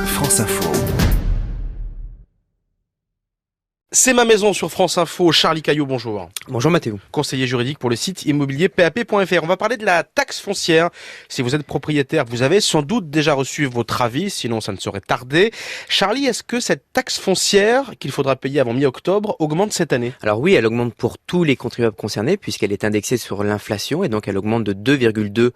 France Info. C'est ma maison sur France Info. Charlie Caillot, bonjour. Bonjour Mathéo. Conseiller juridique pour le site immobilier PAP.fr. On va parler de la taxe foncière. Si vous êtes propriétaire, vous avez sans doute déjà reçu votre avis, sinon ça ne saurait tarder. Charlie, est-ce que cette taxe foncière qu'il faudra payer avant mi-octobre augmente cette année ? Alors oui, elle augmente pour tous les contribuables concernés puisqu'elle est indexée sur l'inflation et donc elle augmente de 2,2%.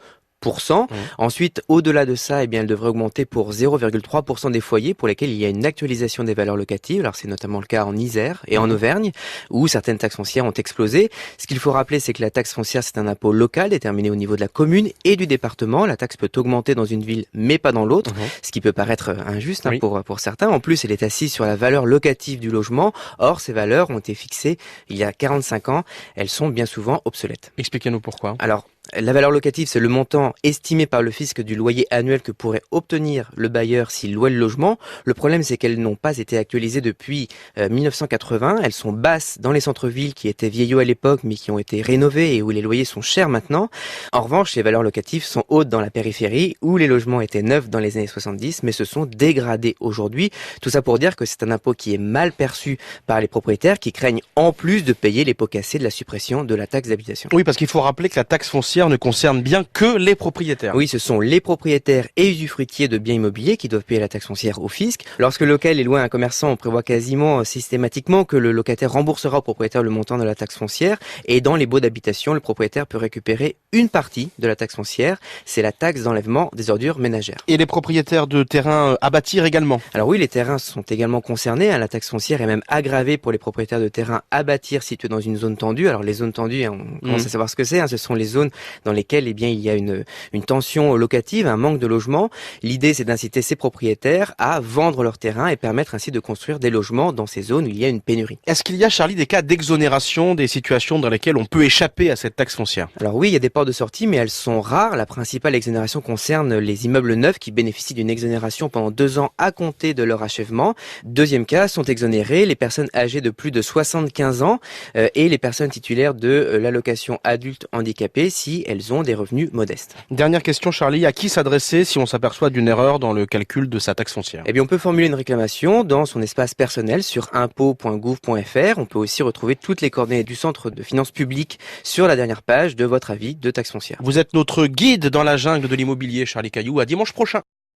Ensuite, au-delà de ça, elle devrait augmenter pour 0,3% des foyers pour lesquels il y a une actualisation des valeurs locatives. Alors c'est notamment le cas en Isère et en Auvergne où certaines taxes foncières ont explosé. Ce qu'il faut rappeler, c'est que la taxe foncière, c'est un impôt local déterminé au niveau de la commune et du département. La taxe peut augmenter dans une ville mais pas dans l'autre, ce qui peut paraître injuste pour certains. En plus, elle est assise sur la valeur locative du logement. Or, ces valeurs ont été fixées il y a 45 ans. Elles sont bien souvent obsolètes. Expliquez-nous pourquoi. Alors, la valeur locative, c'est le montant estimé par le fisc du loyer annuel que pourrait obtenir le bailleur s'il louait le logement. Le problème, c'est qu'elles n'ont pas été actualisées depuis 1980. Elles sont basses dans les centres-villes qui étaient vieillots à l'époque, mais qui ont été rénovés et où les loyers sont chers maintenant. En revanche, les valeurs locatives sont hautes dans la périphérie, où les logements étaient neufs dans les années 70, mais se sont dégradés aujourd'hui. Tout ça pour dire que c'est un impôt qui est mal perçu par les propriétaires, qui craignent en plus de payer les pots cassés de la suppression de la taxe d'habitation. Oui, parce qu'il faut rappeler que la taxe foncière ne concerne bien que les propriétaires. Oui, ce sont les propriétaires et usufruitiers de biens immobiliers qui doivent payer la taxe foncière au fisc. Lorsque le local est loué à un commerçant, on prévoit quasiment systématiquement que le locataire remboursera au propriétaire le montant de la taxe foncière. Et dans les baux d'habitation, le propriétaire peut récupérer une partie de la taxe foncière. C'est la taxe d'enlèvement des ordures ménagères. Et les propriétaires de terrains à bâtir également. Alors oui, les terrains sont également concernés. La taxe foncière est même aggravée pour les propriétaires de terrains à bâtir situés dans une zone tendue. Alors les zones tendues, on commence à savoir ce que c'est. Ce sont les zones dans lesquelles il y a une tension locative, un manque de logement. L'idée, c'est d'inciter ces propriétaires à vendre leurs terrains et permettre ainsi de construire des logements dans ces zones où il y a une pénurie. Est-ce qu'il y a, Charlie, des cas d'exonération des situations dans lesquelles on peut échapper à cette taxe foncière ? Alors oui, il y a des portes de sortie, mais elles sont rares. La principale exonération concerne les immeubles neufs qui bénéficient d'une exonération pendant 2 ans à compter de leur achèvement. Deuxième cas, sont exonérées les personnes âgées de plus de 75 ans et les personnes titulaires de l'allocation adulte handicapé si elles ont des revenus modestes. Dernière question, Charlie, à qui s'adresser si on s'aperçoit d'une erreur dans le calcul de sa taxe foncière ? On peut formuler une réclamation dans son espace personnel sur impôts.gouv.fr. On peut aussi retrouver toutes les coordonnées du Centre de finances publiques sur la dernière page de votre avis de taxe foncière. Vous êtes notre guide dans la jungle de l'immobilier, Charlie Caillou. À dimanche prochain.